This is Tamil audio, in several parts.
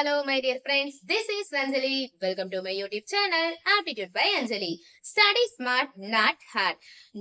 Hello, my dear friends. This is Anjali. Welcome to my YouTube channel, Aptitude by Anjali. Study smart, not hard.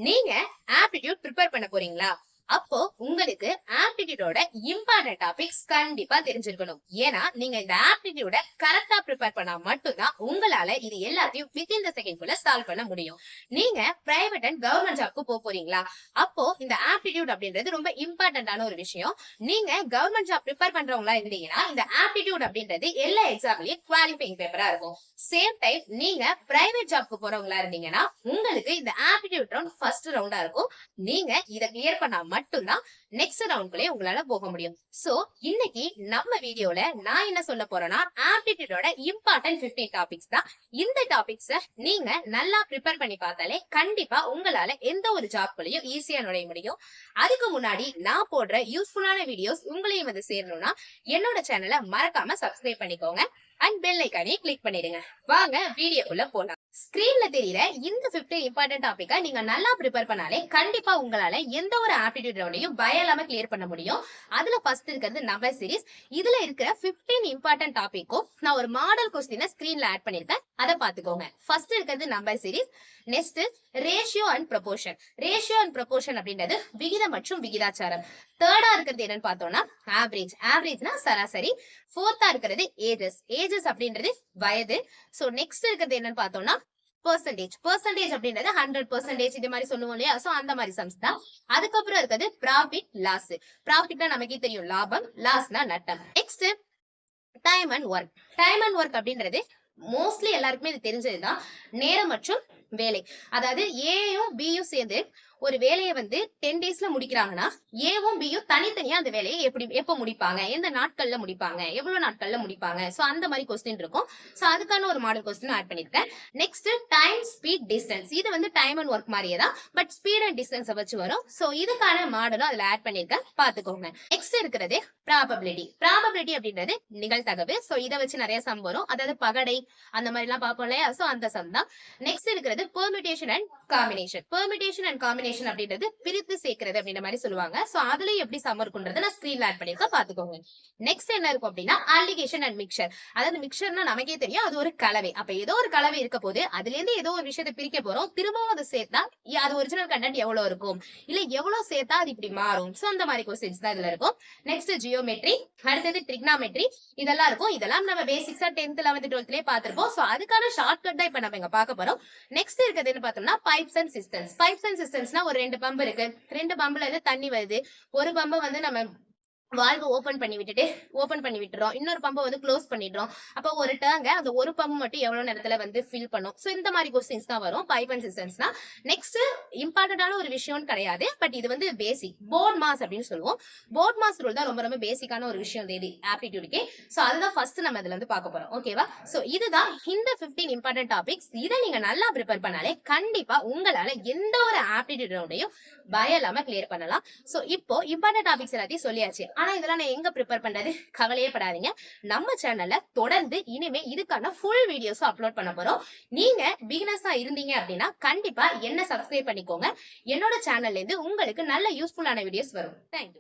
நீங்க aptitude prepare பண்ண போறீங்களா? அப்போ உங்களுக்கு ஆப்டிடியூடோட இம்பார்ட்டன்ட் டாபிக்ஸ் கண்டிப்பா தெரிஞ்சிருக்கணும். ஏன்னா நீங்க இந்த ஆப்டிடியூட கரெக்டா ப்ரிப்பேர் பண்ணா மட்டும்தான் உங்களால இது எல்லாத்தையும் வித்தின் த செகண்ட் குள்ள சால்வ் பண்ண முடியும். நீங்க பிரைவேட் அண்ட் கவர்மெண்ட் ஜாப்க்கு போறீங்களா? அப்போ இந்த ஆப்டிடியூட் அப்படின்றது ரொம்ப இம்பார்ட்டன்டான ஒரு விஷயம். நீங்க கவர்மெண்ட் ஜாப் ப்ரிப்பேர் பண்றவங்களா இருந்தீங்கன்னா இந்த ஆப்டிடியூட் அப்படின்றது எல்லா எக்ஸாம்லயும் குவாலிஃபைங் பேப்பரா இருக்கும். சேம் டைம் நீங்க பிரைவேட் ஜாப்க்கு போறவங்களா இருந்தீங்கன்னா உங்களுக்கு இந்த ஆப்டிடியூட் ரவுண்ட் ஃபர்ஸ்ட் ரவுண்டா இருக்கும். நீங்க இத கிளியர் பண்ணா மட்டும்தான் நெக்ஸ்ட் ரவுண்ட்குள்ளே உங்களால போக முடியும். சோ இன்னைக்கு நம்ம வீடியோல நான் என்ன சொல்ல போறேன்னா ஆப்டிடியூடோட இம்பார்ட்டன்ட் 15 டாபிக்ஸ் தான். இந்த டாபிக்ஸ நீங்க நல்லா ப்ரிப்பேர் பண்ணி பார்த்தாலே கண்டிப்பா உங்களால எந்த ஒரு ஜாப்குள்ளேயும் ஈஸியா நுழைய முடியும். அதுக்கு முன்னாடி நான் போடுற யூஸ்ஃபுல்லான வீடியோஸ் உங்களையும் வந்து சேரணும்னா என்னோட சேனலை மறக்காம சப்ஸ்கிரைப் பண்ணிக்கோங்க அண்ட் பெல் ஐகானையும் கிளிக் பண்ணிடுங்க. வாங்க வீடியோக்குள்ள போலாம். ஸ்கிரீன்ல தெரியற இந்த 15 இம்பார்ட்டன்ட் டாபிக்கை நீங்க நல்லா ப்ரிப்பேர் பண்ணாலே கண்டிப்பா உங்களால எந்த ஒரு ஆப்டிடியூட் ரவுண்டையும் பயம் இல்லாம கிளியர் பண்ண முடியும். அதுல ஃபர்ஸ்ட் இருக்கிறது நம்பர் சீரிஸ். இதுல இருக்கிற 15 இம்பார்ட்டன்ட் டாபிக்கும் நான் ஒரு மாடல் கொஸ்டினை ஸ்கிரீன்ல ஆட் பண்ணிருக்கேன், அதை பாத்துக்கோங்க. ஃபர்ஸ்ட் இருக்கிறது number series. Next ratio and proportion. Ratio and proportion அப்படின்றது விகிதம் மற்றும் விகிதாச்சாரம். தேர்டா இருக்கிறது என்னன்னு பார்த்தோம்னா ஆவரேஜ். ஆவரேஜ்னா சராசரி. ஃபோர்த்தா இருக்கிறது ஏஜஸ். ஏஜஸ் அப்படின்றது வயது. சோ நெக்ஸ்ட் இருக்கிறது என்னன்னு பார்த்தோம்னா பெர்சன்டேஜ். பெர்சன்டேஜ் அப்படின்றது 100% இது மாதிரி சொல்லுவோம் இல்லையா? சோ அந்த மாதிரி சம்ஸ் தான். அதுக்கப்புறம் இருக்கிறது ப்ராஃபிட் லாஸ். ப்ராஃபிட்னா நமக்கே தெரியும் லாபம், லாஸ்னா நட்டம். Next time and work. Time and work அப்படின்றது மோஸ்ட்லி எல்லாருக்குமே இது தெரிஞ்சதுதான். நேரம் மற்றும் வேலை. அதாவது ஏயும் பியும் சேர்ந்து ஒரு வேலையை வந்து 10 டேஸ்ல முடிக்கிறாங்கன்னா ஏவும் பியும் தனித்தனியா அந்த வேலையை எப்ப முடிப்பாங்க, எந்த நாட்கள்ல முடிப்பாங்க, எவ்வளவு நாட்கள்ல முடிப்பாங்க. சோ அந்த மாதிரி கொஸ்டின் இருக்கும். சோ அதுக்கான ஒரு மாடல் கொஸ்டின் ஆட் பண்ணிருக்கேன். Next time, speed, distance. இது வந்து டைம் அண்ட் ஒர்க் மாதிரியே தான், பட் ஸ்பீட் அண்ட் டிஸ்டன்ஸ் வச்சு வரும். சோ இதுக்கான மாடலும் அதுல ஆட் பண்ணிருக்கேன், பாத்துக்கோங்க. நெக்ஸ்ட் இருக்கிறது ப்ராபபிலிட்டி. ப்ராபபிலிட்டி அப்படின்றது நிகழ்தகவு. சோ இதை வச்சு நிறைய சம் வரும், அதாவது பகடை அந்த மாதிரி எல்லாம் பார்ப்போம் இல்லையா? சோ அந்த சம் தான். நெக்ஸ்ட் இருக்கிறது permutation and combination. Permutation and combination அப்படின்றது பிரித்து சேர்க்கிறது அப்படின்ற மாதிரி சொல்லுவாங்க. சோ அதுல எப்படி சம் இருக்குன்றத நான் ஸ்கிரீன்ல ஆட் பண்ணிருக்கேன், பாத்துக்கோங்க. நெக்ஸ்ட் என்ன இருக்கும் அப்படின்னா அலிகேஷன் அண்ட் மிக்சர். அதாவது மிக்சர்னா நமக்கே தெரியும், அது ஒரு கலவை. அப்ப ஏதோ ஒரு கலவை இருக்க போது அதுல இருந்து ஏதோ ஒரு விஷயத்தை பிரிக்க போறோம். திரும்பவும் அதை சேர்த்தா அது ஒரிஜினல் கண்டென்ட் எவ்வளவு இருக்கும், இல்ல எவ்வளவு சேர்த்தா அது இப்படி மாறும். சோ அந்த மாதிரி கொஸ்டின்ஸ் தான் இதுல இருக்கும். நெக்ஸ்ட் ஜியோமெட்ரி, அடுத்தது ட்ரிக்னாமெட்ரி, இதெல்லாம் இருக்கும். இதெல்லாம் நம்ம பேசிக்ஸா 10th 11th 12th பார்த்திருப்போம். சோ அதுக்கான ஷார்ட்கட் தான் இப்ப நம்ம இங்க பார்க்க போறோம். நெக்ஸ்ட் இருக்கிறது என்ன பார்த்தோம்னா pipes and systems. Pipes and சிஸ்டம்ஸ்னா ஒரு 2 பம்பு இருக்கு. 2 பம்புல இருந்து தண்ணி வருது. ஒரு பம்பு வந்து நம்ம வால்வு ஓபன் பண்ணி விட்டுறோம், இன்னொரு பம்பை வந்து க்ளோஸ் பண்ணிடுறோம். அப்ப ஒரு டேங்க அந்த ஒரு பம்பு மட்டும் எவ்வளவு நேரத்துல வந்து ஃபில் பண்ணும். சோ இந்த மாதிரி கொஸ்டின்ஸ் தான் வரும் பைப் அண்ட் சிஸ்டம்ஸ்னா. நெக்ஸ்ட் இம்பார்ட்டன்டான ஒரு விஷயம் கிடையாது, பட் இது வந்து பேசிக் போர்ட் மாஸ் அப்படின்னு சொல்லுவோம். போர்ட் மாஸ் ரூல் தான் ரொம்ப ரொம்ப பேசிக்கான ஒரு விஷயம் ஆப்டிடியூடுக்கு. சோ அதுதான் ஃபர்ஸ்ட் நம்ம இதுல இருந்து பார்க்க போறோம். ஓகேவா? சோ இதுதான் இந்த 15 இம்பார்ட்டன்ட் டாபிக்ஸ். இதை நீங்க நல்லா ப்ரிப்பேர் பண்ணாலே கண்டிப்பா உங்களால எந்த ஒரு ஆப்டிடியூடையும் பயம் இல்லாம கிளியர் பண்ணலாம். சோ இப்போ இம்பார்ட்டன்ட் டாபிக்ஸ் எல்லாத்தையும் சொல்லியாச்சு. ஆனா இதெல்லாம் நான் எங்க ப்ரிப்பேர் பண்றது? கவலையே படாதீங்க, நம்ம சேனல்ல தொடர்ந்து இனிமே இதுக்கான ஃபுல் வீடியோஸ் அப்லோட் பண்ண போறோம். நீங்க பிகினர்ஸா இருந்தீங்க அப்படின்னா கண்டிப்பா என்ன சப்ஸ்கிரைப் பண்ணிக்கோங்க. என்னோட சேனல்ல இருந்து உங்களுக்கு நல்ல யூஸ்ஃபுல்லான வீடியோஸ் வரும். தேங்க்யூ.